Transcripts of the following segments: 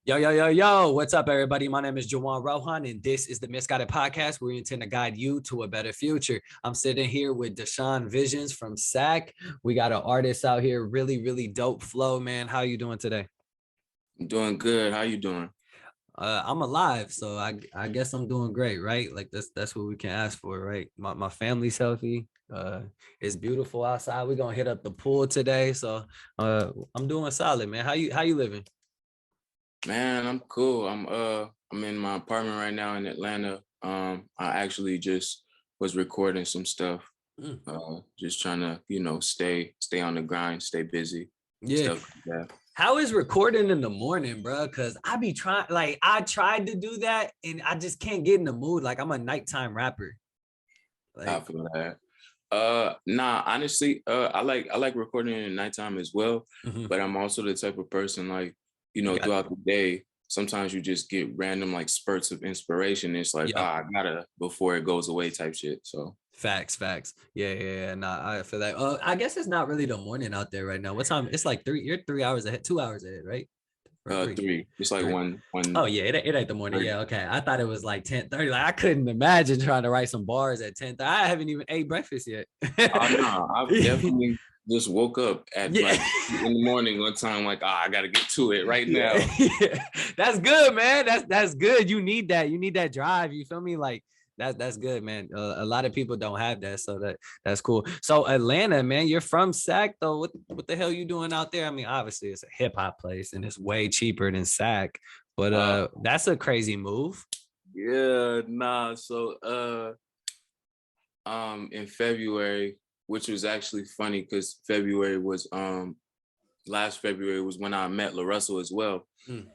Yo, yo, yo, yo, what's up, everybody? My name is Juwan Rohan, and this is the Misguided Podcast, where we intend to guide you to a better future. I'm sitting here with Deshawn Visionz from SAC. We got an artist out here, really, really dope flow, man. How you doing today? I'm doing good. How you doing? I'm alive, so I guess I'm doing great, right? Like that's what we can ask for, right? My family's healthy. It's beautiful outside. We're gonna hit up the pool today, so I'm doing solid, man. How you living? Man, I'm cool. I'm in my apartment right now in Atlanta. I actually just was recording some stuff. Mm. Just trying to, stay on the grind, stay busy, Yeah. stuff like that. How is recording in the morning, bro? Cause I be trying, like I tried to do that and I just can't get in the mood. Like I'm a nighttime rapper. I Like, feel that. Nah, honestly, I like recording in the nighttime as well, mhm. but I'm also the type of person like, You got throughout the day, sometimes you just get random like spurts of inspiration. It's like, yep. I gotta before it goes away type shit. So Facts. Yeah. Nah, I feel that. I guess it's not really the morning out there right now. What time? It's like you're 3 hours ahead, 2 hours ahead, right? Or three. three. It's like Three. one Oh yeah, it ain't the morning. 30. Yeah, okay. I thought it was like 10:30. Like I couldn't imagine trying to write some bars at 10:30. I haven't even ate breakfast yet. Oh no, I've definitely just woke up at Yeah. like in the morning one time, like, I gotta get to it right Yeah, now. yeah. That's good, man. That's good. You need that. You need that drive. You feel me? Like that's good, man. A lot of people don't have that, so that's cool. So Atlanta, man, you're from Sac though. What the hell you doing out there? I mean, obviously it's a hip hop place and it's way cheaper than Sac, but Uh, that's a crazy move. yeah, nah. So in February, which was actually funny because February was last February was when I met LaRussell as well. Mm.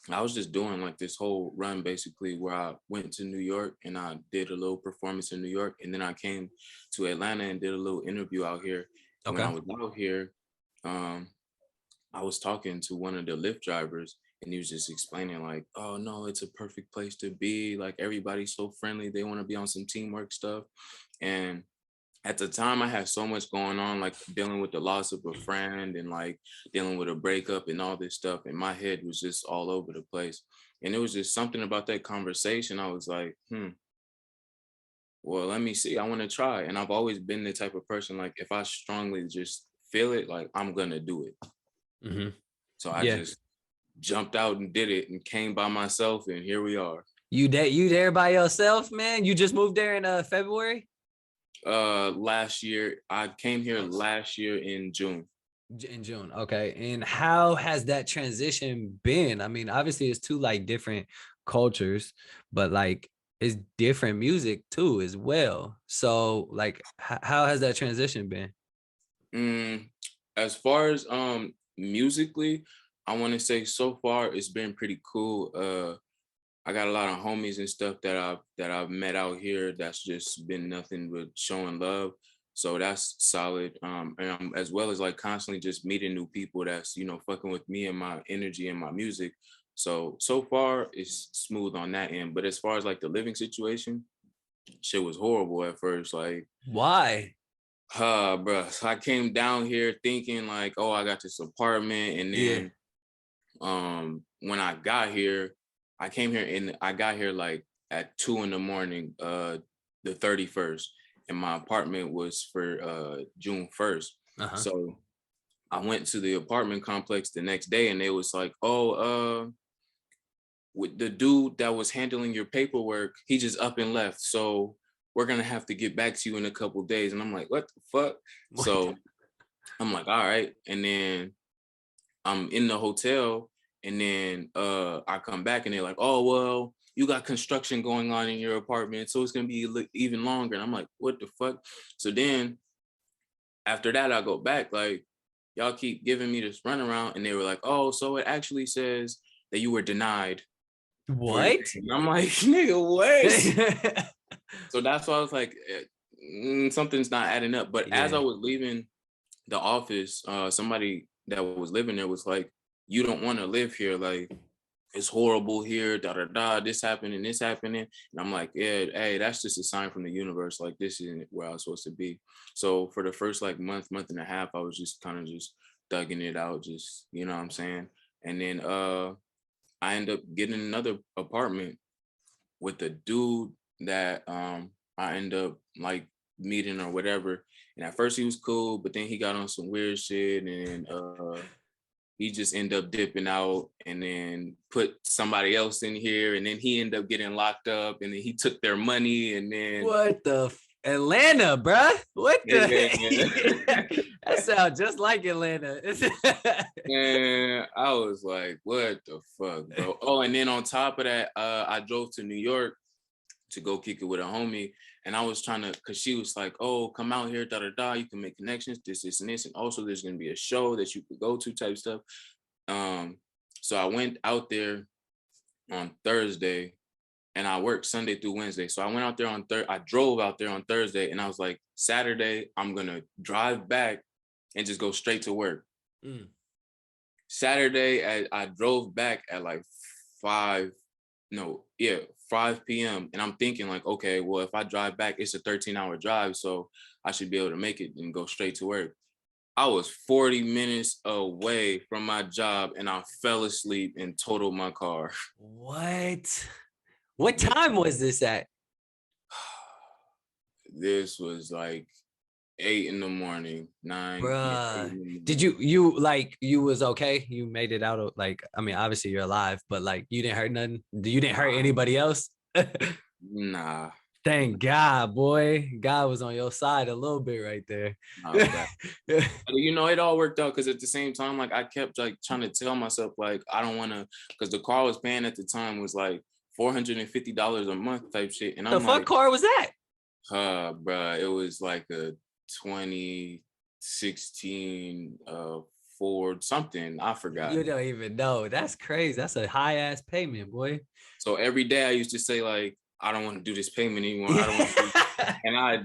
And I was just doing like this whole run basically where I went to New York and I did a little performance in New York, and then I came to Atlanta and did a little interview out here. And when Okay. I was out here, um, I was talking to one of the Lyft drivers, and he was just explaining like, oh no, it's a perfect place to be. Like everybody's so friendly. They want to be on some teamwork stuff. And at the time I had so much going on, like dealing with the loss of a friend and like dealing with a breakup and all this stuff. And my head was just all over the place. And it was just something about that conversation. I was like, well, let me see. I want to try. And I've always been the type of person, like if I strongly just feel it, like I'm gonna do it. Mm-hmm. So I Yeah. just jumped out and did it and came by myself, and here we are. You there by yourself, man? You just moved there in February? Last year I came here last year in June. In June. Okay. And how has that transition been? I mean, obviously it's two like different cultures, but like it's different music too as well. So like how has that transition been? mm, as far as musically, I want to say so far it's been pretty cool. I got a lot of homies and stuff that I've met out here that's just been nothing but showing love. So that's solid. And as well as like constantly just meeting new people that's, fucking with me and my energy and my music. So far it's smooth on that end. But as far as like the living situation, shit was horrible at first. Like, Why? bro. So I came down here thinking like, oh, I got this apartment. And Yeah. then when I got here, I came here and I got here like at 2 a.m, the 31st, and my apartment was for June 1st. Uh-huh. So I went to the apartment complex the next day, and they was like, oh, with the dude that was handling your paperwork, he just up and left. So we're gonna have to get back to you in a couple days. And I'm like, what the fuck? What? So I'm like, all right. And then I'm in the hotel, and then I come back and they're like, oh, well, you got construction going on in your apartment, so it's gonna be even longer. And I'm like, what the fuck? So then after that, I go back, like, y'all keep giving me this runaround, and they were like, oh, so it actually says that you were denied for your What? thing. And I'm like, nigga, what? So that's why I was like, something's not adding up. But as Yeah. I was leaving the office, somebody that was living there was like, you don't want to live here, like it's horrible here, da da da, this happening, this happening. And I'm like, yeah, hey, that's just a sign from the universe, like this isn't where I was supposed to be. So for the first like month and a half, I was just kind of just thugging it out, just, you know what I'm saying, And then I end up getting another apartment with a dude that I end up like meeting or whatever. And at first he was cool, but then he got on some weird shit, and he just ended up dipping out and then put somebody else in here, and then he ended up getting locked up, and then he took their money, and then What the Atlanta, bruh? What the? yeah. That sounds just like Atlanta. And I was like, what the fuck, bro? Oh, and then on top of that, I drove to New York to go kick it with a homie. And I was trying to, cause she was like, oh, come out here, da da da. You can make connections, this, and this. And also there's gonna be a show that you could go to type stuff. So I went out there on Thursday and I worked Sunday through Wednesday. So I went out there I drove out there on Thursday, and I was like, Saturday, I'm gonna drive back and just go straight to work. Saturday, I drove back at like 5 p.m. And I'm thinking like, okay, well, if I drive back, it's a 13-hour drive, so I should be able to make it and go straight to work. I was 40 minutes away from my job and I fell asleep and totaled my car. What time was this at? This was like 8 in the morning, 9. Bruh. Did you was okay? You made it out of, like, I mean, obviously you're alive, but like you didn't hurt nothing? You didn't hurt anybody else? Nah. Thank God, boy. God was on your side a little bit right there. You know, it all worked out because at the same time, like I kept like trying to tell myself, like, I don't want to, because the car I was paying at the time was like $450 a month type shit. And I'm the fuck like, car was that? Bruh, it was like a 2016 Ford something. I forgot. You don't even know. That's crazy. That's a high ass payment, boy. So every day I used to say like, I don't want to do this payment anymore. I don't want to do and I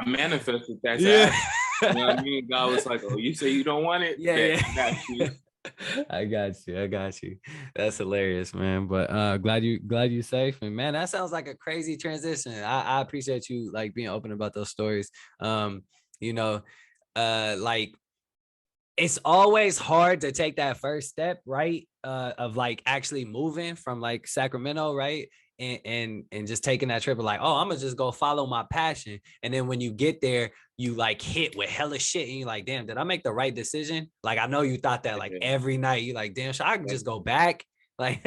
manifested that. Yeah. You know what I mean? God was like, oh, you say you don't want it? Yeah. I got you. I got you. That's hilarious, man. But glad you safe. And man, that sounds like a crazy transition. I appreciate you like being open about those stories. You know, like it's always hard to take that first step, right? Of like actually moving from like Sacramento, right? And just taking that trip of like, oh, I'm gonna just go follow my passion. And then when you get there, you like hit with hella shit and you're like, damn, did I make the right decision? Like, I know you thought that like every night. You're like, damn, should I just go back? Like,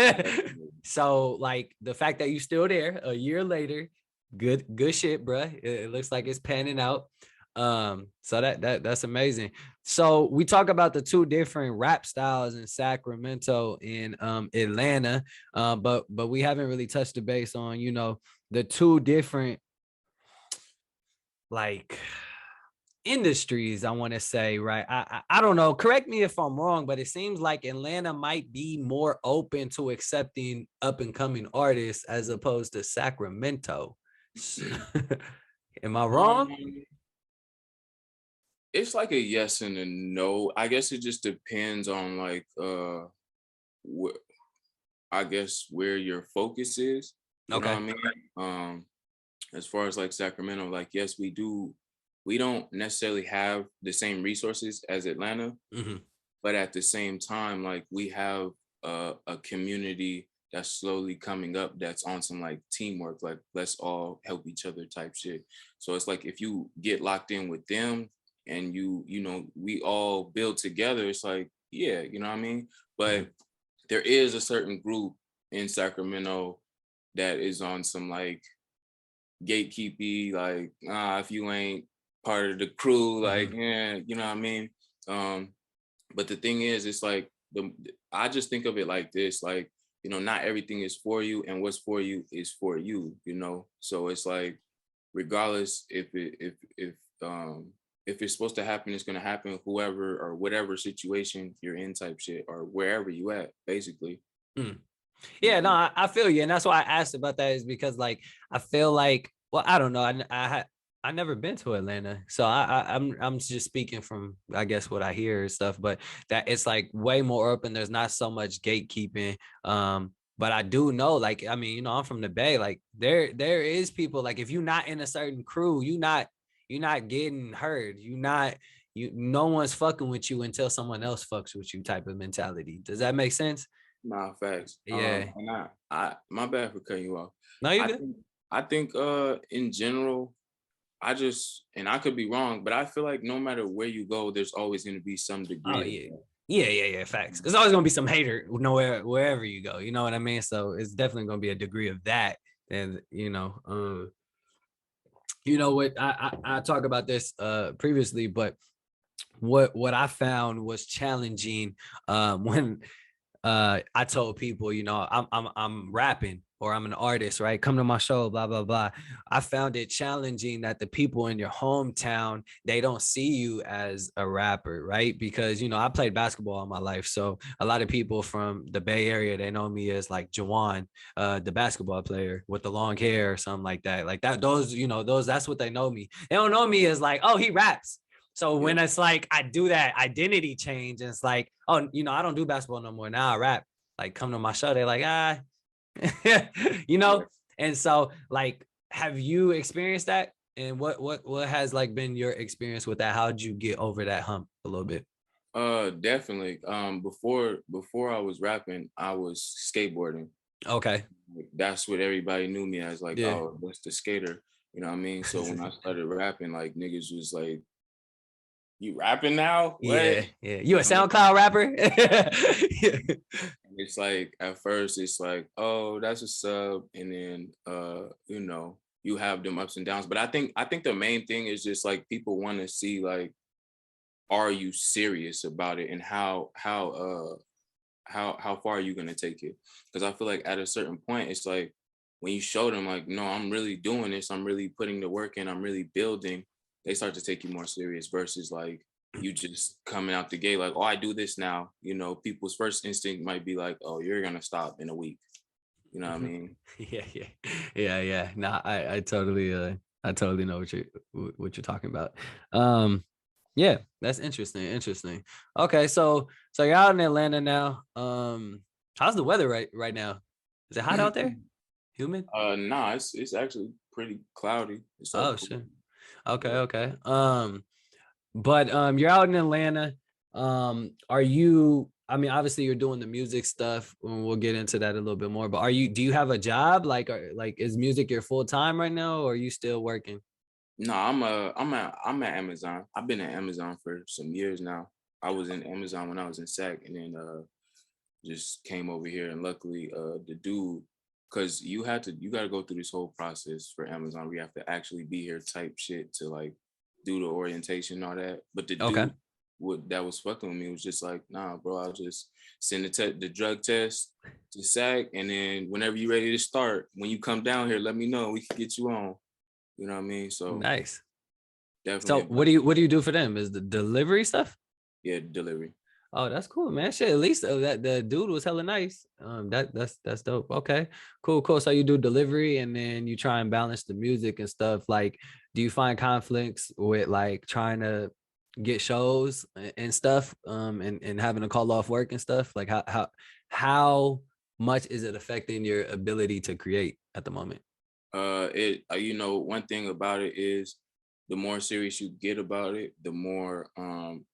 so like the fact that you still there a year later, good shit, bro. It looks like it's panning out. So that's amazing. So we talk about the two different rap styles in Sacramento and Atlanta, but we haven't really touched the base on, you know, the two different like industries, I want to say, right? I don't know, correct me if I'm wrong, but it seems like Atlanta might be more open to accepting up and coming artists as opposed to Sacramento. Am I wrong? It's like a yes and a no. I guess it just depends on like I guess where your focus is. You know what I mean? As far as like Sacramento, like yes, we don't necessarily have the same resources as Atlanta, but at the same time, like we have a community that's slowly coming up that's on some like teamwork, like let's all help each other type shit. So it's like if you get locked in with them and you know, we all build together, it's like, yeah, you know what I mean? But there is a certain group in Sacramento that is on some like gatekeepy, like, if you ain't part of the crew, like, yeah, you know what I mean? But the thing is, it's like, I just think of it like this, like, you know, not everything is for you, and what's for you is for you, you know? So it's like, regardless if it's supposed to happen, it's going to happen, whoever or whatever situation you're in type shit, or wherever you at, basically. Yeah, no, I feel you. And that's why I asked about that, is because like, I feel like, well, I don't know. I never been to Atlanta. So I'm just speaking from, I guess, what I hear and stuff, but that it's like way more open. There's not so much gatekeeping. But I do know, like, I mean, you know, I'm from the Bay, like there is people, like if you're not in a certain crew, you're not getting heard. You're not, no one's fucking with you until someone else fucks with you type of mentality. Does that make sense? Nah, facts. Yeah. And I my bad for cutting you off. No, you're I good. think I think in general, and I could be wrong, but I feel like no matter where you go, there's always going to be some Oh degree of yeah. Yeah. Facts. There's always gonna be some hater wherever you go. You know what I mean? So it's definitely gonna be a degree of that. And you know what I talked about this previously, but what I found was challenging when I told people, I'm rapping or I'm an artist, right? Come to my show, blah, blah, blah. I found it challenging that the people in your hometown, they don't see you as a rapper, right? Because, I played basketball all my life. So a lot of people from the Bay Area, they know me as like Juwan, the basketball player with the long hair or something like that. Like that, that's what they know me. They don't know me as like, oh, he raps. So when it's like I do that identity change, and it's like, oh, I don't do basketball no more. Now I rap. Like, come to my show. They're like, And so, like, have you experienced that? And what has like been your experience with that? How'd you get over that hump a little bit? Definitely. Before I was rapping, I was skateboarding. Okay. That's what everybody knew me as, like, Yeah. oh, that's the skater. You know what I mean? So when I started rapping, like niggas was like, you rapping now? What? Yeah. You a SoundCloud rapper? It's like at first it's like, oh, that's a sub, and then you have them ups and downs. But I think the main thing is just like people want to see, like, are you serious about it, and how far are you gonna take it? Because I feel like at a certain point, it's like when you show them like, no, I'm really doing this, I'm really putting the work in, I'm really building, they start to take you more serious versus like you just coming out the gate like, oh, I do this now. People's first instinct might be like, oh, you're gonna stop in a week. You know what I mean? Yeah. Nah, I totally know what you're talking about. Yeah, that's interesting. Okay, so you're out in Atlanta now. How's the weather right now? Is it hot out there? Humid? Nah, it's actually pretty cloudy. It's like Oh cool. shit. Okay. But you're out in Atlanta. Are you, I mean, obviously you're doing the music stuff, and we'll get into that a little bit more, but do you have a job? Like is music your full time right now, or are you still working? No, I'm at Amazon. I've been at Amazon for some years now. I was in Amazon when I was in SAC, and then just came over here, and luckily the dude, because you got to go through this whole process for Amazon. We have to actually be here type shit to like do the orientation and all that. But the Okay. dude that was fucking with me was just like, nah, bro, I'll just send the drug test to SAC, and then whenever you're ready to start, when you come down here, let me know. We can get you on. You know what I mean? So Nice. So definitely. what do you do for them? Is the delivery stuff? Yeah, delivery. Oh, that's cool, man. Shit, at least that the dude was hella nice. That's dope. Okay, cool. So you do delivery, and then you try and balance the music and stuff. Like, do you find conflicts with like trying to get shows and stuff, and having to call off work and stuff? Like, how much is it affecting your ability to create at the moment? One thing about it is the more serious you get about it, the more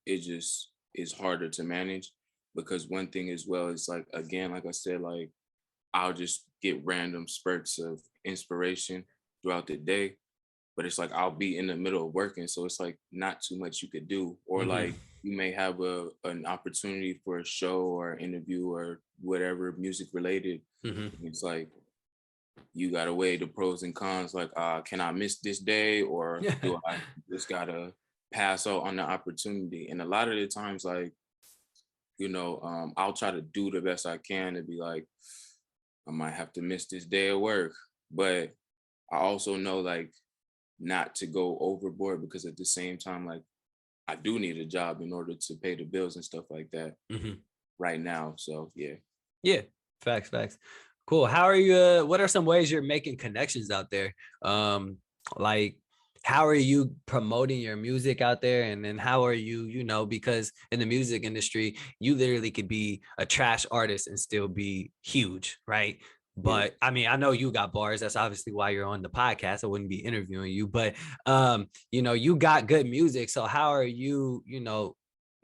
it just is harder to manage. Because one thing as well is, like, again, like I said, like I'll just get random spurts of inspiration throughout the day, but it's like I'll be in the middle of working, so it's like not too much you could do. Or like you may have an opportunity for a show or interview or whatever music related. It's like you gotta weigh the pros and cons, like can I miss this day, or do I just gotta pass out on the opportunity? And a lot of the times, like, I'll try to do the best I can to be like, I might have to miss this day of work, but I also know, like, not to go overboard, because at the same time, like, I do need a job in order to pay the bills and stuff like that right now. So Yeah, facts. Cool. How are you? What are some ways you're making connections out there? Like, how are you promoting your music out there? And then how are you, because in the music industry, you literally could be a trash artist and still be huge, right? Yeah. But I mean, I know you got bars. That's obviously why you're on the podcast. I wouldn't be interviewing you, but you know, you got good music. So how are you, you know,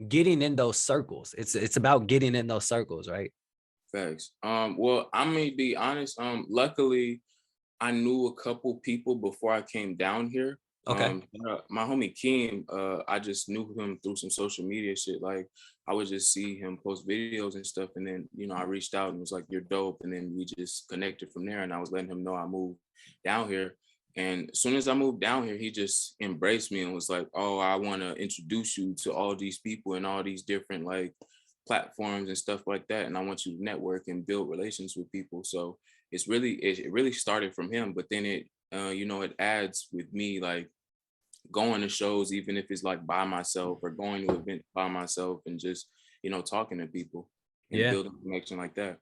getting in those circles? It's about getting in those circles, right? Facts. Well, I'm gonna be honest. Luckily, I knew a couple people before I came down here. Okay. My homie Keem, I just knew him through some social media shit. Like I would just see him post videos and stuff, and then I reached out and was like, "You're dope," and then we just connected from there. And I was letting him know I moved down here. And as soon as I moved down here, he just embraced me and was like, "Oh, I want to introduce you to all these people and all these different like platforms and stuff like that. And I want you to network and build relations with people." So it really started from him, but then it adds with me like going to shows, even if it's like by myself or going to events by myself and just talking to people and Yeah. building connection like that.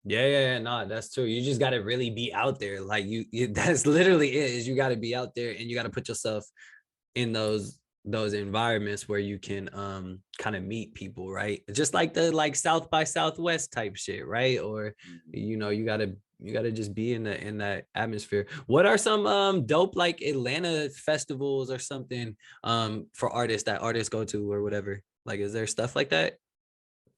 Yeah. No, that's true. You just got to really be out there. Like that's literally it. Is you got to be out there and you got to put yourself in those environments where you can kind of meet people, right? Just like the like South by Southwest type shit, right? Or you gotta just be in that atmosphere. What are some dope like Atlanta festivals or something for artists that artists go to or whatever? Like, is there stuff like that?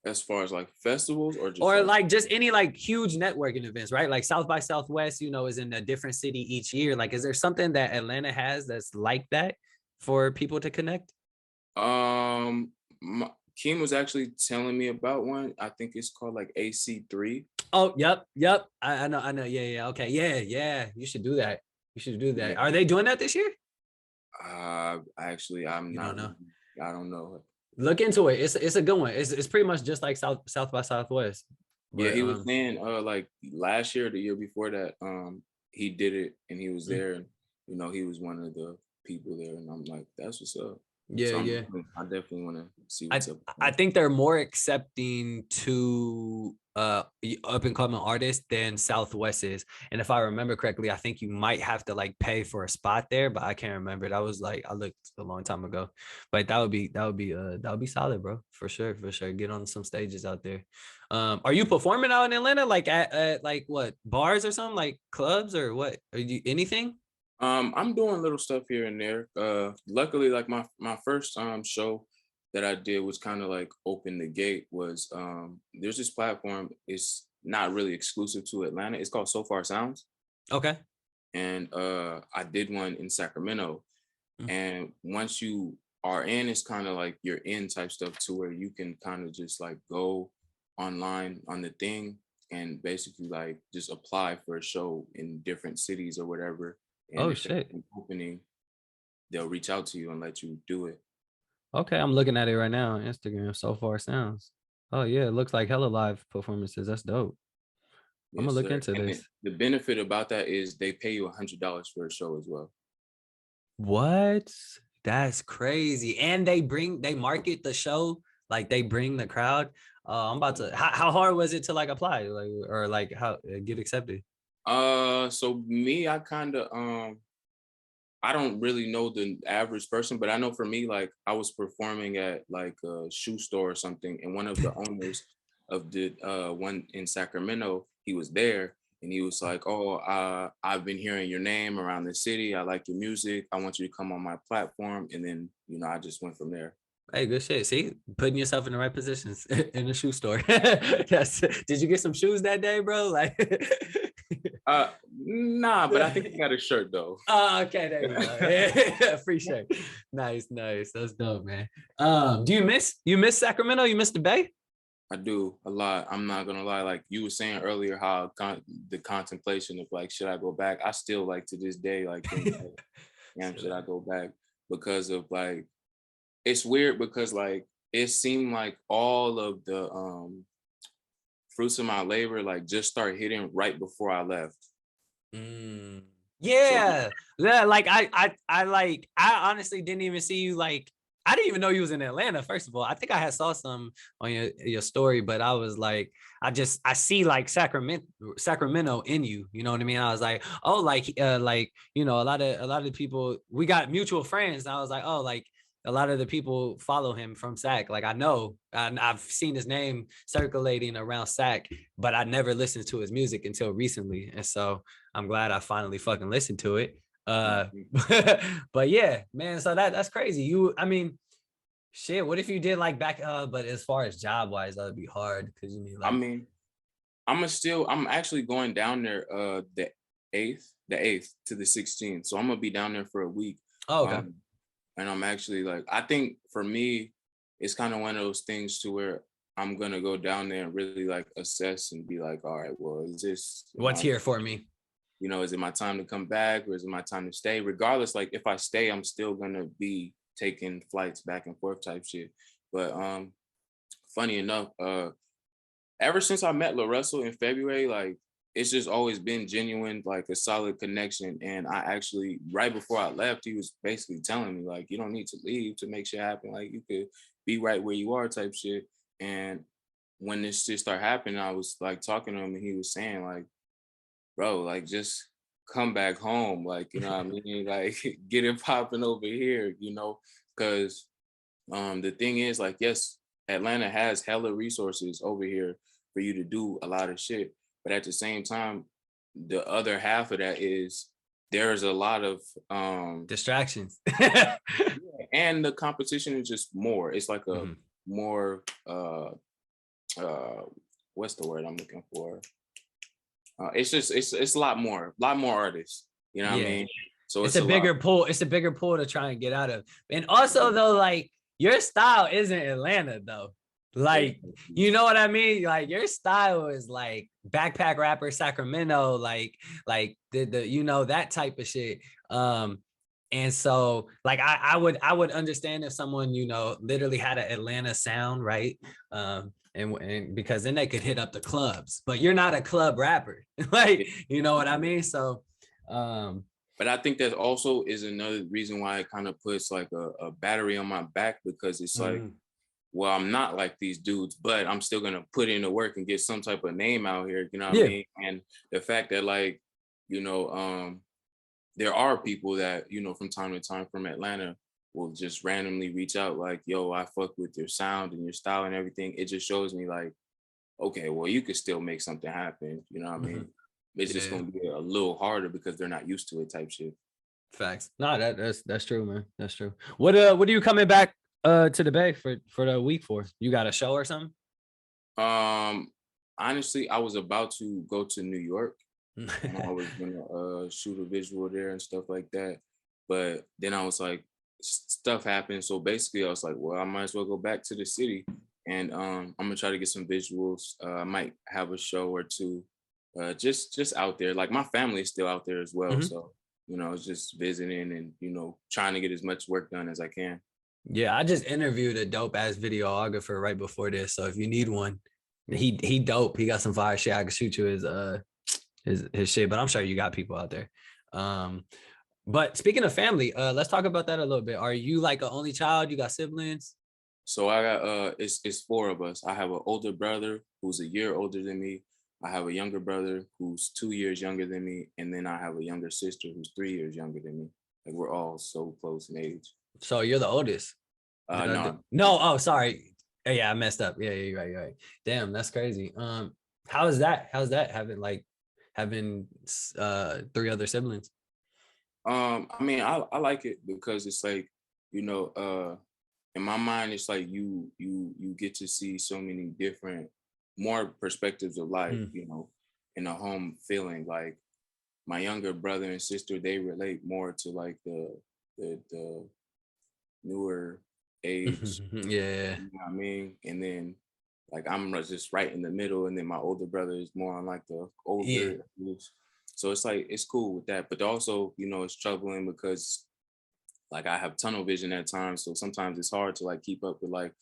As far as like festivals or just Or like just any like huge networking events, right? Like South by Southwest, is in a different city each year. Like, is there something that Atlanta has that's like that for people to connect? um Kim was actually telling me about one. I think it's called like AC3. Oh, yep. I know. Yeah. Okay, yeah. You should do that. You should do Yeah. that. Are they doing that this year? Actually, I'm You don't not. know. I don't know. Look into it. It's a good one. It's pretty much just like South by Southwest. Yeah, But he was saying like last year, the year before that, he did it and he was there, and he was one of the people there, and I'm like, that's what's up. So yeah. I definitely want to see I what's up. I think they're more accepting to up and coming artists than Southwest is. And if I remember correctly, I think you might have to like pay for a spot there, but I can't remember. That was like I looked a long time ago. But that would be solid, bro. For sure. Get on some stages out there. Are you performing out in Atlanta like at like what bars or something, like clubs or what? Are you anything? I'm doing little stuff here and there. Luckily, like my first show that I did was kind of like open the gate. Was there's this platform. It's not really exclusive to Atlanta. It's called So Far Sounds, Okay. and I did one in Sacramento. And once you are in, it's kind of like you're in type stuff to where you can kind of just like go online on the thing and basically like just apply for a show in different cities or whatever. And Oh if there's shit. an opening, they'll reach out to you and let you do it. Okay, I'm looking at it right now on Instagram. So far sounds. Oh yeah, it looks like hella live performances. That's dope. I'm gonna Yes, look sir. into And this. the benefit about that is they pay you $100 for a show as well. What? That's crazy. And they market the show, like they bring the crowd. I'm about to. How hard was it to like apply, like or like how get accepted? So me, I don't really know the average person, but I know for me, like I was performing at like a shoe store or something, and one of the owners of the one in Sacramento, he was there, and he was like, "Oh, I've been hearing your name around the city. I like your music. I want you to come on my platform." And then I just went from there. Hey, good shit. See, putting yourself in the right positions in the shoe store. Yes. Did you get some shoes that day, bro? Like, Nah, but I think I got a shirt though. oh, okay, there you go. Free shirt. Nice. That's dope, man. Do you miss Sacramento? You miss the Bay? I do a lot. I'm not gonna lie. Like you were saying earlier, how the contemplation of like, should I go back? I still like to this day, like, think, like, damn, should I go back? Because of like, it's weird because like it seemed like all of the fruits of my labor like just start hitting right before I left. Mm. So Yeah. Like I honestly didn't even see you like I didn't even know you was in Atlanta. First of all, I think I had saw some on your story, but I was like, I see like Sacramento in you. You know what I mean? I was like, oh, like a lot of people. We got mutual friends. And I was like, oh, like a lot of the people follow him from Sac. Like I know, and I've seen his name circulating around Sac, but I never listened to his music until recently. And so I'm glad I finally fucking listened to it. But yeah, man, so that's crazy. I mean, shit, what if you did like back but as far as job wise, that would be hard because you mean like I mean, I'm actually going down there the 8th to the 16th. So I'm gonna be down there for a week. oh, okay. And I'm actually like, I think for me, it's kind of one of those things to where I'm gonna go down there and really like assess and be like, all right, well, is this What's here for me? You know, is it my time to come back or is it my time to stay? Regardless, like if I stay, I'm still gonna be taking flights back and forth type shit. But funny enough, ever since I met LaRussell in February, like it's just always been genuine, like a solid connection. And I actually, right before I left, he was basically telling me like, you don't need to leave to make shit happen. Like you could be right where you are type shit. And when this shit started happening, I was like talking to him and he was saying like, bro, like just come back home. Like, you know what I mean? Like get it popping over here, you know? Cause the thing is like, yes, Atlanta has hella resources over here for you to do a lot of shit. But at the same time, the other half of that is there's a lot of distractions. And the competition is just more. It's like a more what's the word I'm looking for? It's a lot more artists. You know what I mean? So it's a bigger pool. It's a bigger pool to try and get out of. And also though, like your style isn't Atlanta though. Like, you know what I mean? Like your style is like backpack rapper Sacramento, like the you know, that type of shit. And so like I would understand if someone, you know, literally had an Atlanta sound, right? And because then they could hit up the clubs, but you're not a club rapper. Like, you know what I mean? So but I think that also is another reason why it kind of puts like a battery on my back, because it's like, well, I'm not like these dudes, but I'm still gonna put in the work and get some type of name out here, you know what I mean? And the fact that like, you know, there are people that, you know, from time to time from Atlanta will just randomly reach out like, yo, I fuck with your sound and your style and everything. It just shows me like, okay, well, you could still make something happen, you know what I mean? It's just gonna be a little harder because they're not used to it type shit. Facts. No, that's true, man. That's true. What are you coming back to the Bay for the week for? You got a show or something? Honestly, I was about to go to New York. And I was gonna shoot a visual there and stuff like that. But then I was like, stuff happened. So basically I was like, well, I might as well go back to the city. And I'm gonna try to get some visuals. I might have a show or two just out there. Like my family is still out there as well. So, you know, it's just visiting and, you know, trying to get as much work done as I can. Yeah, I just interviewed a dope ass videographer right before this. So if you need one, he dope. He got some fire shit. I can shoot you his shit, but I'm sure you got people out there. But speaking of family, let's talk about that a little bit. Are you like an only child? You got siblings? So I got it's 4 of us. I have an older brother who's a year older than me. I have a younger brother who's 2 years younger than me, and then I have a younger sister who's 3 years younger than me. Like we're all so close in age. So you're the oldest? No. Oh, sorry. Yeah, I messed up. Yeah, you're right. Damn, that's crazy. How's that having 3 other siblings? I mean, I like it because it's like, you know, in my mind, it's like you get to see so many different, more perspectives of life, you know, in a home feeling. Like my younger brother and sister, they relate more to like the newer age. Yeah. You know what I mean? And then like I'm just right in the middle, and then my older brother is more on like the older age. So it's like it's cool with that. But also, you know, it's troubling because like I have tunnel vision at times. So sometimes it's hard to like keep up with like,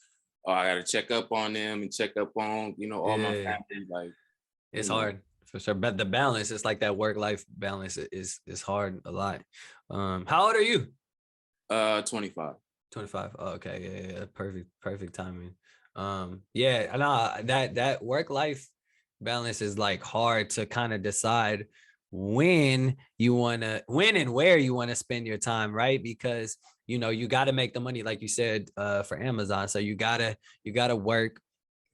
oh, I gotta check up on them and check up on, you know, all my family. Like it's hard for sure. But the balance, it's like that work-life balance is hard a lot. How old are you? 25. 25. Oh, okay. Yeah. Perfect timing. Yeah, I know that work-life balance is like hard to kind of decide when and where you want to spend your time, right? Because you know, you got to make the money, like you said, for Amazon. So you gotta work,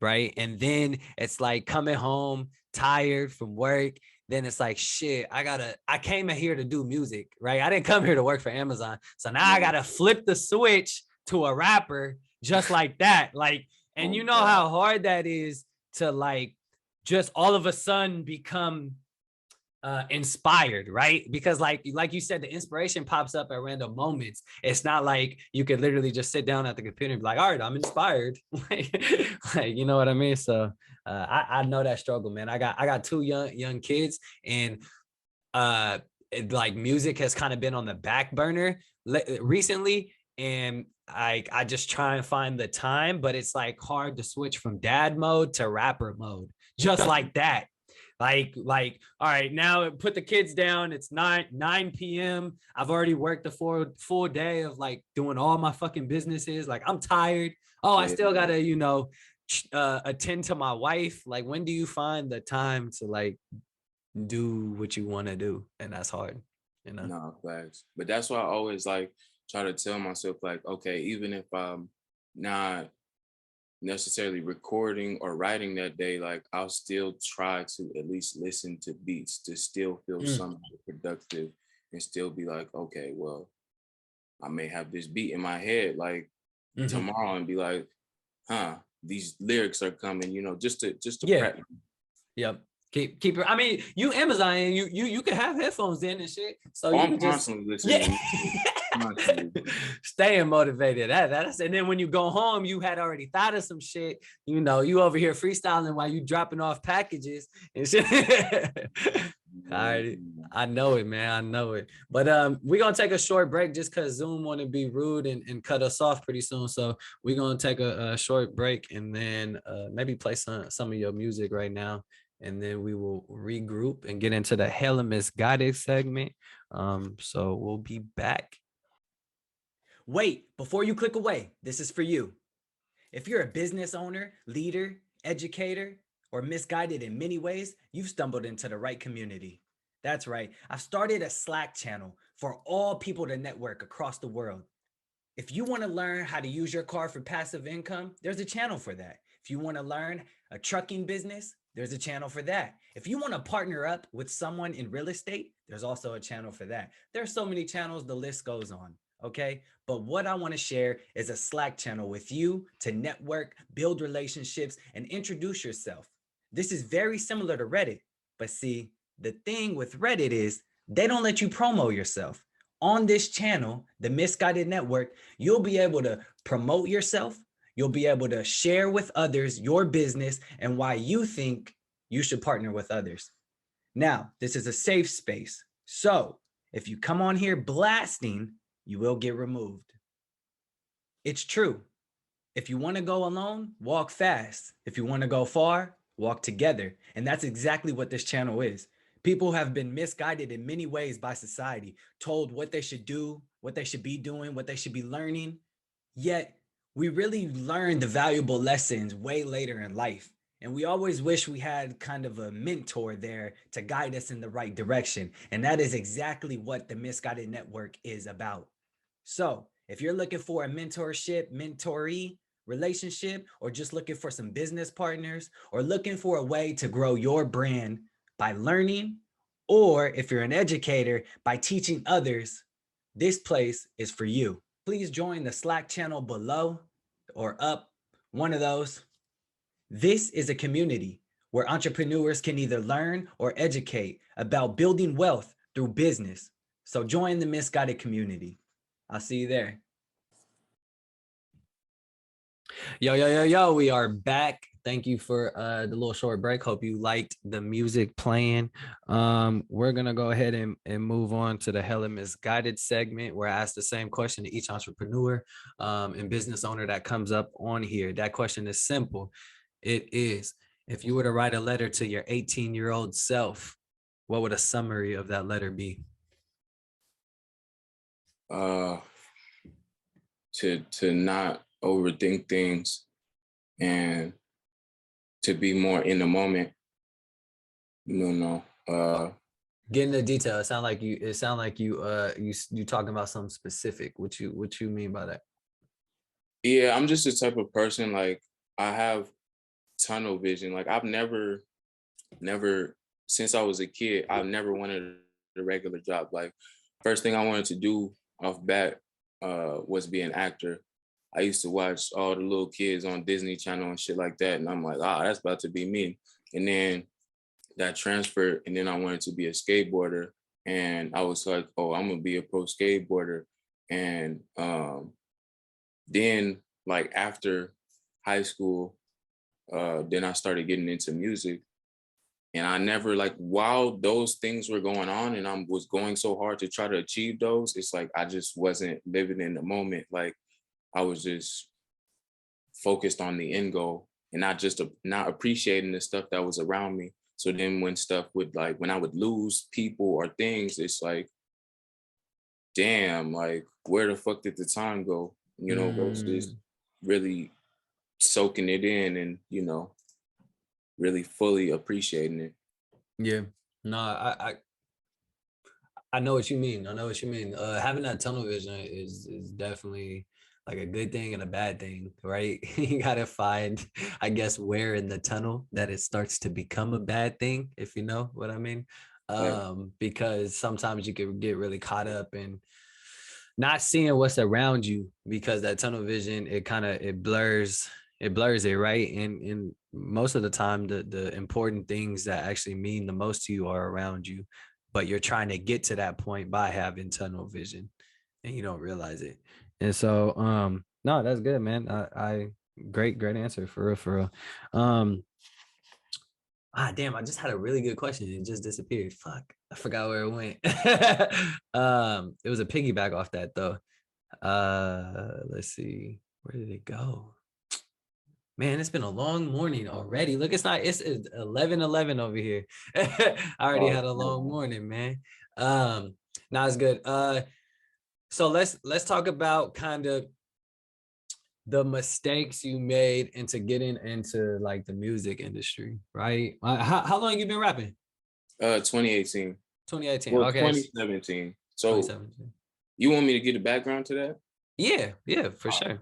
right? And then it's like coming home tired from work. Then it's like, shit, I came in here to do music, right? I didn't come here to work for Amazon. So now I gotta flip the switch to a rapper just like that. Like, and you know how hard that is to like just all of a sudden become inspired, right? Because like you said, the inspiration pops up at random moments. It's not like you could literally just sit down at the computer and be like, all right, I'm inspired. like, you know what I mean? So I know that struggle, man. I got two young kids, and like music has kind of been on the back burner recently, and I just try and find the time, but it's like hard to switch from dad mode to rapper mode just like that. Like, all right, now put the kids down. It's 9 p.m. I've already worked the full day of like doing all my fucking businesses. Like, I'm tired. Oh, I still gotta, you know, attend to my wife. Like, when do you find the time to like do what you want to do? And that's hard, you know. No, facts. But that's why I always like try to tell myself, like, okay, even if I'm not necessarily recording or writing that day, like I'll still try to at least listen to beats to still feel something productive and still be like, okay, well, I may have this beat in my head like tomorrow and be like, these lyrics are coming, you know, just to prep. Yep. Keep it. I mean, you Amazon, you can have headphones in and shit. So you I'm can constantly listening. Staying motivated. That's, and then when you go home, you had already thought of some shit. You know, you over here freestyling while you dropping off packages and shit. I know it, man. I know it. But we're gonna take a short break just because Zoom want to be rude and cut us off pretty soon. So we're gonna take a short break and then maybe play some of your music right now. And then we will regroup and get into the Hella Misguided segment. So we'll be back. Wait, before you click away, this is for you. If you're a business owner, leader, educator, or misguided in many ways, you've stumbled into the right community. That's right. I've started a Slack channel for all people to network across the world. If you want to learn how to use your car for passive income, there's a channel for that. If you want to learn a trucking business, there's a channel for that. If you want to partner up with someone in real estate, there's also a channel for that. There's so many channels, the list goes on. Okay. But what I want to share is a Slack channel with you to network, build relationships, and introduce yourself. This is very similar to Reddit. But see, the thing with Reddit is they don't let you promo yourself. On this channel, the Misguided Network, you'll be able to promote yourself. You'll be able to share with others your business and why you think you should partner with others. Now, this is a safe space. So if you come on here blasting, you will get removed. It's true. If you want to go alone, walk fast. If you want to go far, walk together. And that's exactly what this channel is. People have been misguided in many ways by society, told what they should do, what they should be doing, what they should be learning. Yet we really learn the valuable lessons way later in life. And we always wish we had kind of a mentor there to guide us in the right direction. And that is exactly what the Misguided Network is about. So if you're looking for a mentorship, mentoree relationship, or just looking for some business partners, or looking for a way to grow your brand by learning, or if you're an educator by teaching others, this place is for you. Please join the Slack channel below or up, one of those. This is a community where entrepreneurs can either learn or educate about building wealth through business. So join the Misguided community. I'll see you there. Yo, we are back. Thank you for the little short break. Hope you liked the music playing. We're going to go ahead and move on to the Hella Misguided segment where I ask the same question to each entrepreneur and business owner that comes up on here. That question is simple. It is, if you were to write a letter to your 18-year-old self, what would a summary of that letter be? To not overthink things and to be more in the moment. Get into detail. It sound like you talking about something specific. What you mean by that? Yeah, I'm just the type of person, like, I have tunnel vision. Like, I've never since I was a kid, I've never wanted a regular job. Like, first thing I wanted to do off bat was be an actor. I used to watch all the little kids on Disney Channel and shit like that, and I'm like, that's about to be me. And then that transferred, and then I wanted to be a skateboarder, and I was like, oh, I'm gonna be a pro skateboarder. And then, like, after high school, then I started getting into music. And I never, like, while those things were going on and I was going so hard to try to achieve those, it's like I just wasn't living in the moment. Like, I was just focused on the end goal and not appreciating the stuff that was around me. So then when stuff would, like, when I would lose people or things, it's like, damn, like, where the fuck did the time go? Versus really soaking it in and, really fully appreciating it. Yeah. No, I know what you mean. I know what you mean. Having that tunnel vision is definitely like a good thing and a bad thing, right? You gotta find, I guess, where in the tunnel that it starts to become a bad thing, if you know what I mean. Like, Because sometimes you can get really caught up in not seeing what's around you because that tunnel vision, it blurs it, right? And most of the time the important things that actually mean the most to you are around you, but you're trying to get to that point by having tunnel vision and you don't realize it. And so no, that's good, man. I great answer, for real, for real. Damn, I just had a really good question. It just disappeared. Fuck. I forgot where it went. It was a piggyback off that though. Let's see. Where did it go? Man, it's been a long morning already. Look, it's 11:11 over here. I already had a long morning, man. Now it's good. So let's talk about kind of the mistakes you made into getting into like the music industry, right? How long you been rapping? 2018. 2018. Well, Okay. 2017. So 2017. you want me to get a background to that? Yeah, for sure.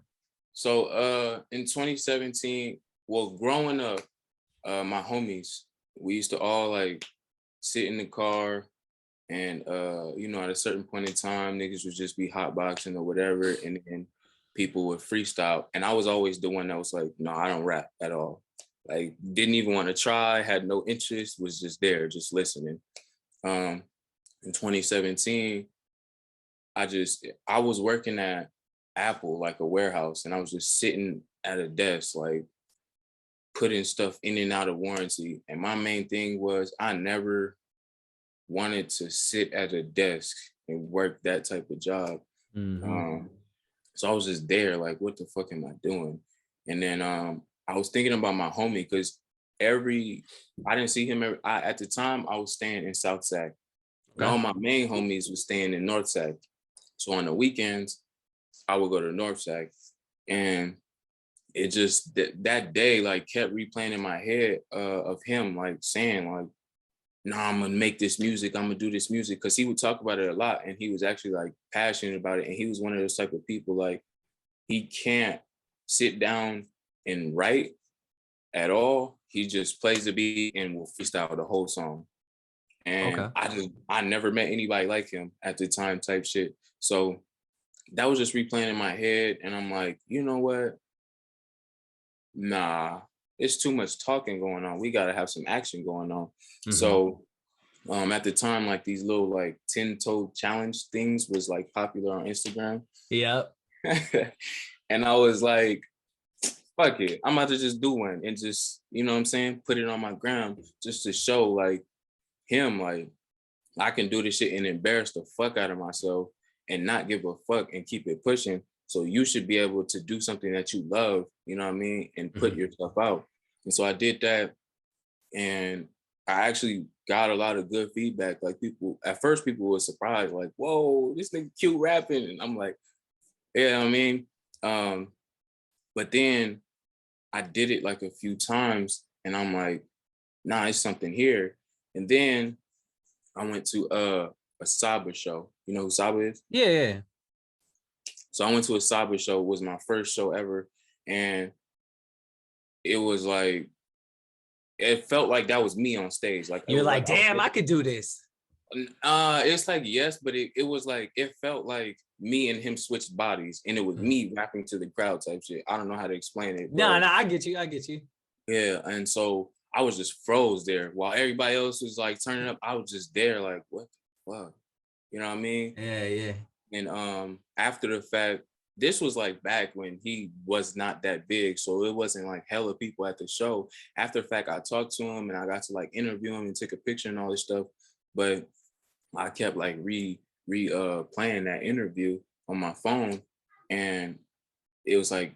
So in 2017, well, growing up, my homies, we used to all, like, sit in the car and at a certain point in time, niggas would just be hotboxing or whatever, and then people would freestyle. And I was always the one that was like, no, I don't rap at all. Like, didn't even want to try, had no interest, was just there, just listening. In 2017, I was working at Apple, like a warehouse, and I was just sitting at a desk, like, putting stuff in and out of warranty. And my main thing was I never wanted to sit at a desk and work that type of job. Mm-hmm. So I was just there, like, what the fuck am I doing? And then I was thinking about my homie because I didn't see him at the time I was staying in South Sac. And Okay. all my main homies were staying in North Sac. So on the weekends, I would go to North Sac. And it just that day, like, kept replaying in my head of him, like, saying, like, nah, I'm gonna make this music, I'm gonna do this music. Cause he would talk about it a lot and he was actually, like, passionate about it. And he was one of those type of people, like, he can't sit down and write at all. He just plays the beat and will freestyle the whole song. And Okay. I never met anybody like him at the time, type shit. So that was just replaying in my head. And I'm like, you know what? Nah, it's too much talking going on. We gotta have some action going on. Mm-hmm. So at the time, like, these little, like, 10-toe challenge things was, like, popular on Instagram. Yep. And I was like, fuck it, I'm about to just do one and just, you know what I'm saying, put it on my gram just to show, like, him, like, I can do this shit and embarrass the fuck out of myself and not give a fuck and keep it pushing. So you should be able to do something that you love, you know what I mean, and put Mm-hmm. yourself out. And so I did that, and I actually got a lot of good feedback. Like, at first people were surprised, like, whoa, this nigga cute rapping. And I'm like, yeah, I mean, but then I did it like a few times and I'm like, nah, it's something here. And then I went to a Saba show. You know who Saba is? Yeah. So I went to a Saba show. It was my first show ever, and it was like, it felt like that was me on stage. Like, it You're was like, like damn, I could do this. it's like, yes, but it was like, it felt like me and him switched bodies, and it was me rapping to the crowd type shit. I don't know how to explain it. No, I get you. Yeah, and so I was just froze there while everybody else was like turning up. I was just there, like, what the fuck? You know what I mean? Yeah. And after the fact, this was like back when he was not that big, so it wasn't like hella people at the show. After the fact, I talked to him and I got to like interview him and take a picture and all this stuff, but I kept like playing that interview on my phone, and it was like,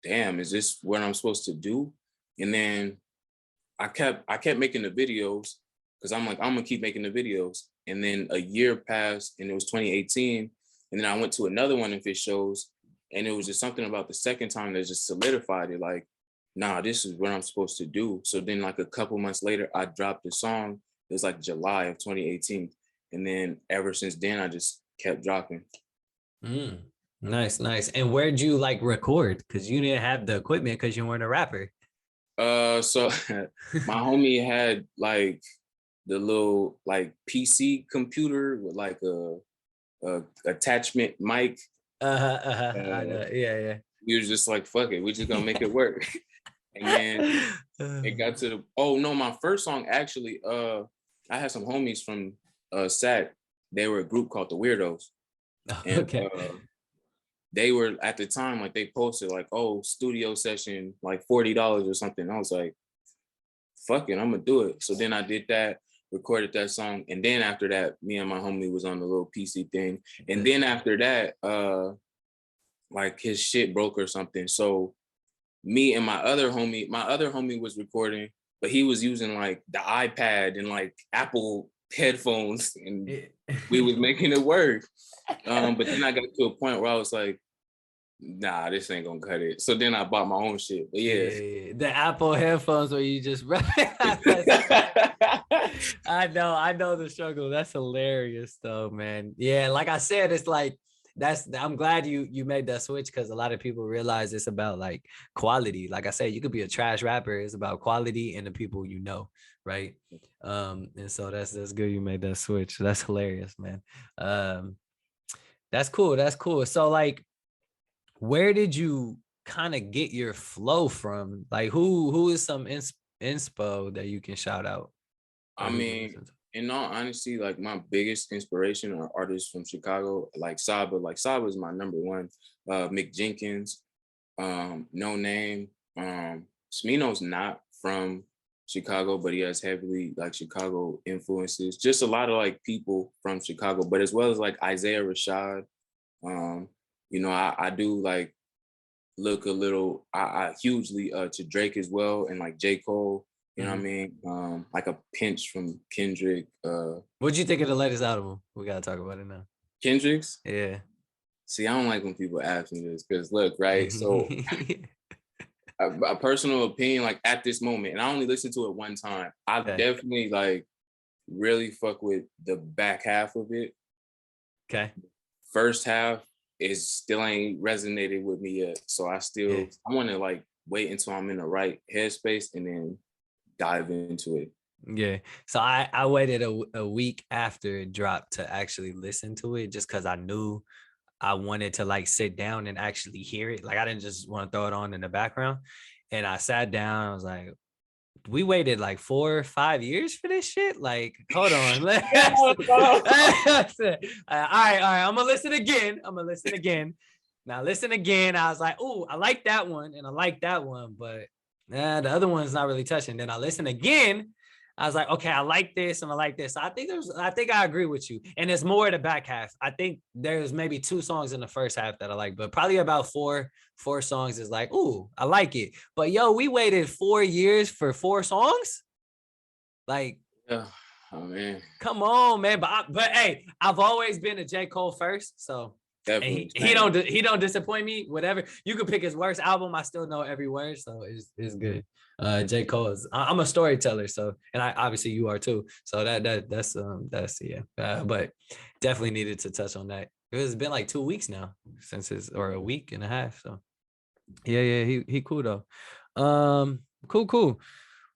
damn, is this what I'm supposed to do? And then I kept making the videos, because I'm like, I'm gonna keep making the videos. And then a year passed, and it was 2018. And then I went to another one of his shows, and it was just something about the second time that just solidified it. Like, nah, this is what I'm supposed to do. So then, like a couple months later, I dropped the song. It was like July of 2018, and then ever since then, I just kept dropping. Nice. And where'd you like record? Because you didn't have the equipment because you weren't a rapper. So my homie had like the little like PC computer with like a attachment mic. I know. Yeah. We was just like, fuck it, we just gonna make it work. And then it got to my first song actually, I had some homies from SAC. They were a group called the Weirdos. And Okay. they were at the time, like, they posted like, oh, studio session, like $40 or something. I was like, fuck it, I'm gonna do it. So then I did that, recorded that song, and then after that, me and my homie was on the little PC thing. And then after that, like his shit broke or something. So me and my other homie was recording, but he was using like the iPad and like Apple headphones, and we was making it work. But then I got to a point where I was like, nah, this ain't gonna cut it. So then I bought my own shit. But yeah. The Apple headphones where you just I know the struggle. That's hilarious though, man. Yeah, like I said, it's like I'm glad you made that switch, because a lot of people realize it's about like quality. Like I said, you could be a trash rapper. It's about quality and the people you know, right? And so that's good you made that switch. That's hilarious, man. That's cool. So like, where did you kind of get your flow from? Like who is some inspo that you can shout out? I mean, in all honesty, like my biggest inspiration are artists from Chicago, like Saba. Like Saba is my number one. Mick Jenkins, No Name. Smino's not from Chicago, but he has heavily like Chicago influences. Just a lot of like people from Chicago, but as well as like Isaiah Rashad. You know, I do like look a little, I hugely to Drake as well, and like J. Cole. You know what I mean? Like a pinch from Kendrick. What'd you think of the latest album? We gotta talk about it now. Kendrick's? Yeah. See, I don't like when people ask me this, because look, right? So a personal opinion, like at this moment, and I only listened to it one time, I definitely like really fuck with the back half of it. Okay. First half is still ain't resonated with me yet. So I want to like wait until I'm in the right headspace and then dive into it. Yeah. So I waited a week after it dropped to actually listen to it, just because I knew I wanted to like sit down and actually hear it. Like I didn't just want to throw it on in the background. And I sat down, I was like, we waited like 4 or 5 years for this shit. Like, hold on. All right. I'm gonna listen again. Now listen again. I was like, oh, I like that one and I like that one, but the other one's not really touching. Then I listen again. I was like, okay, I like this and I like this. I think I agree with you. And it's more the back half. I think there's maybe 2 songs in the first half that I like, but probably about four songs is like, ooh, I like it. But yo, we waited 4 years for 4 songs. Like, oh man, come on, man. But hey, I've always been a J. Cole first. So Definitely. And he don't disappoint me. Whatever you could pick his worst album, I still know every word, so it's good. J. Cole I'm a storyteller, so, and I obviously you are too. So that's yeah. But definitely needed to touch on that. It's been like 2 weeks now since or a week and a half. So yeah, he cool though. Cool.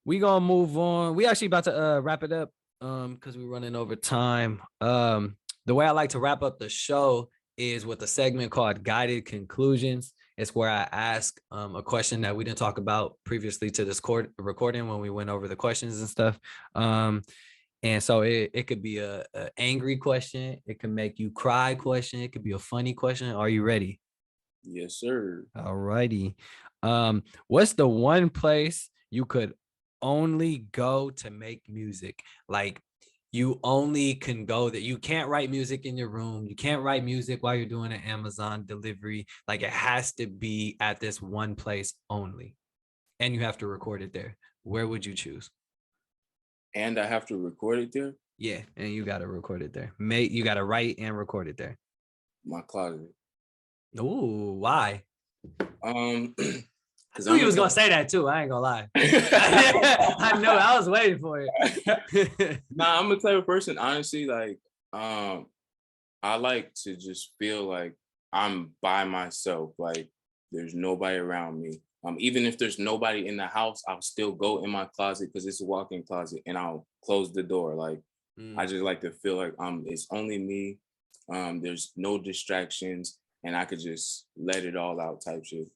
We gonna move on. We actually about to wrap it up because we're running over time. The way I like to wrap up the show is with a segment called Guided Conclusions. It's where I ask a question that we didn't talk about previously to this recording when we went over the questions and stuff. And so it could be a angry question. It can make you cry question. It could be a funny question. Are you ready? Yes, sir. All righty. What's the one place you could only go to make music? Like you only can go that you can't write music in your room. You can't write music while you're doing an Amazon delivery. Like it has to be at this one place only. And you have to record it there. Where would you choose? And I have to record it there? Yeah, and you got to record it there. You got to write and record it there. My closet. Ooh, why? Because I knew you was gonna say that too. I ain't gonna lie. I know. I was waiting for it. Nah, I'm a type of person. Honestly, like, I like to just feel like I'm by myself. Like, there's nobody around me. Even if there's nobody in the house, I'll still go in my closet because it's a walk-in closet, and I'll close the door. Like, I just like to feel like it's only me. There's no distractions, and I could just let it all out type shit.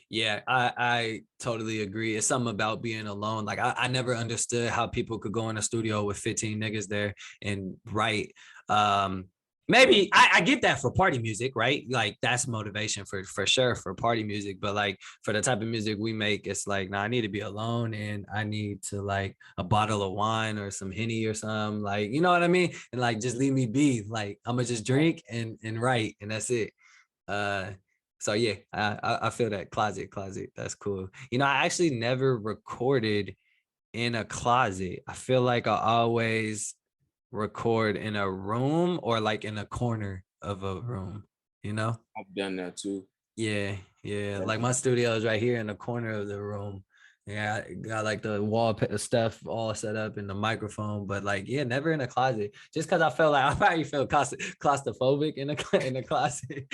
Yeah, I totally agree. It's something about being alone. Like I never understood how people could go in a studio with 15 niggas there and write. Maybe I get that for party music, right? Like that's motivation for sure for party music. But like for the type of music we make, it's like, nah, I need to be alone and I need to like a bottle of wine or some Henny or something. Like, you know what I mean? And like just leave me be. Like I'm gonna just drink and write and that's it. So yeah, I feel that closet. That's cool. You know, I actually never recorded in a closet. I feel like I always record in a room or like in a corner of a room, you know? I've done that too. Yeah. Like my studio is right here in the corner of the room. Yeah, I got like the wall stuff all set up in the microphone, but like, yeah, never in a closet. Just because I felt like I probably feel claustrophobic in the closet,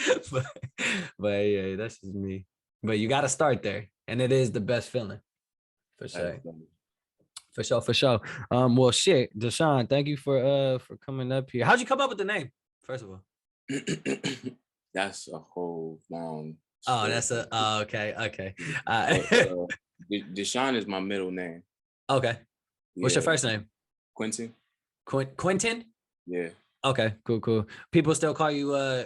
but yeah, that's just me. But you got to start there, and it is the best feeling, for sure. For sure. Well, shit, Deshawn, thank you for coming up here. How'd you come up with the name? First of all, that's a whole long. Oh, that's okay. Deshawn is my middle name. Okay. What's your first name? Quentin. Quentin? Yeah. Okay, cool. People still call you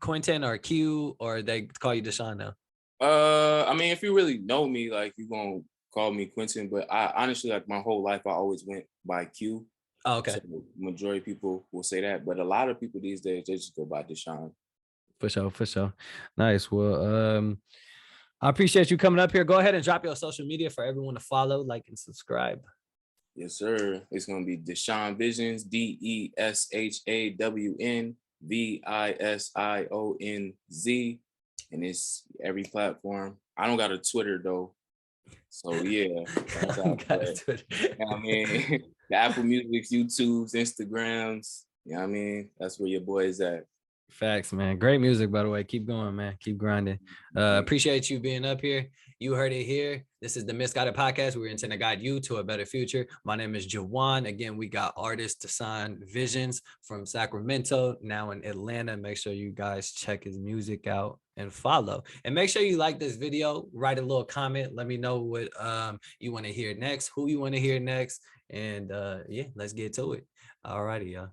Quentin or Q, or they call you Deshawn now? I mean, if you really know me, like you gonna call me Quentin, but I honestly, like my whole life, I always went by Q. Oh, okay. So majority of people will say that, but a lot of people these days they just go by Deshawn. For sure. Nice. Well, I appreciate you coming up here. Go ahead and drop your social media for everyone to follow, like, and subscribe. Yes, sir. It's gonna be Deshawn Visionz, DeshawnVisonz, and it's every platform. I don't got a Twitter though, so yeah. I mean, the Apple Music, YouTube's, Instagrams. You know what I mean? That's where your boy is at. Facts, man. Great music, by the way. Keep going, man. Keep grinding. Appreciate you being up here. You heard it here. This is the Misguided Podcast. We're intending to guide you to a better future. My name is Juwan. Again, we got artist Deshawn Visionz from Sacramento, now in Atlanta. Make sure you guys check his music out and follow. And make sure you like this video. Write a little comment. Let me know what you want to hear next, who you want to hear next. And yeah, let's get to it. All righty, y'all.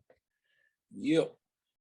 Yep.